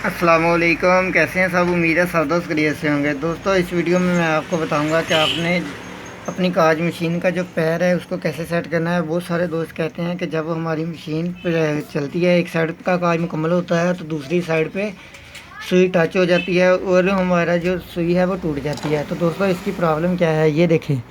अस्सलामुअलैकुम, कैसे हैं सब। उम्मीद है सब दोस्त खैरियत से होंगे। दोस्तों इस वीडियो में मैं आपको बताऊंगा कि आपने अपनी काज मशीन का जो पैर है उसको कैसे सेट करना है। बहुत सारे दोस्त कहते हैं कि जब हमारी मशीन चलती है, एक साइड का काज मुकम्मल होता है तो दूसरी साइड पे सुई टच हो जाती है और हमारा जो सुई है वो टूट जाती है। तो दोस्तों इसकी प्रॉब्लम क्या है, ये देखें।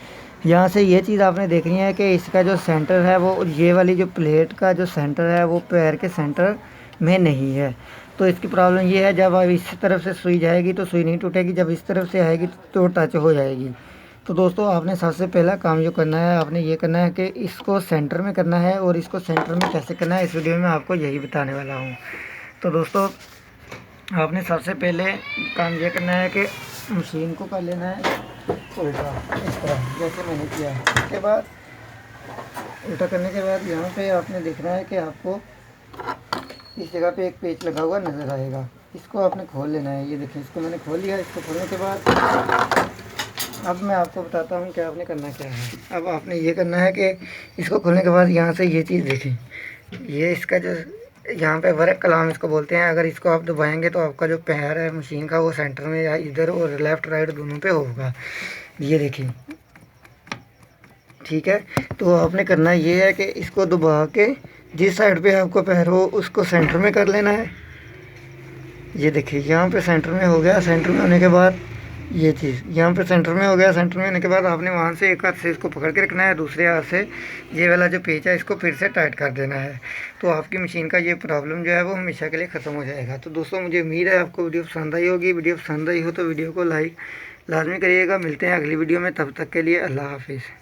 यहाँ से ये चीज़ आपने देखनी है कि इसका जो सेंटर है वो, ये वाली जो प्लेट का जो सेंटर है वो पैर के सेंटर में नहीं है। तो इसकी प्रॉब्लम ये है, जब अब इस तरफ से सुई जाएगी तो सुई नहीं टूटेगी, जब इस तरफ से आएगी तो टच हो जाएगी। तो दोस्तों आपने सबसे पहला काम जो करना है, आपने ये करना है कि इसको सेंटर में करना है। और इसको सेंटर में कैसे करना है इस वीडियो में आपको यही बताने वाला हूँ। तो दोस्तों आपने सबसे पहले काम ये करना है कि मशीन को कर लेना है उल्टा, इस तरह जैसे मैंने किया। उसके बाद उल्टा करने के बाद यहाँ पे आपने देखना है कि आपको इस जगह पे एक पेच लगा हुआ नज़र आएगा। इसको आपने खोल लेना है। ये देखिए, इसको मैंने खोल लिया। इसको खोलने के बाद अब मैं आपको बताता हूँ कि आपने करना क्या है। अब आपने ये करना है कि इसको खोलने के बाद यहाँ से ये चीज़ देखें, ये इसका जो यहाँ पे वर्क कलाम इसको बोलते हैं। अगर इसको आप दबाएंगे तो आपका जो पैर है मशीन का वो सेंटर में या इधर और लेफ़्ट राइट दोनों पे होगा। ये देखिए, ठीक है। तो आपने करना ये है कि इसको दबा के जिस साइड पे आपको पैर हो उसको सेंटर में कर लेना है। ये देखिए, यहाँ पे सेंटर में हो गया। सेंटर में होने के बाद ये चीज़ यहाँ पे सेंटर में हो गया। सेंटर में होने के बाद आपने वहाँ से एक हाथ से इसको पकड़ के रखना है, दूसरे हाथ से ये वाला जो पेच है इसको फिर से टाइट कर देना है। तो आपकी मशीन का ये प्रॉब्लम जो है वो हमेशा के लिए ख़त्म हो जाएगा। तो दोस्तों मुझे उम्मीद है आपको वीडियो पसंद आई होगी। वीडियो पसंद आई हो तो वीडियो को लाइक लाजमी करिएगा। मिलते हैं अगली वीडियो में, तब तक के लिए अल्लाह हाफिज़।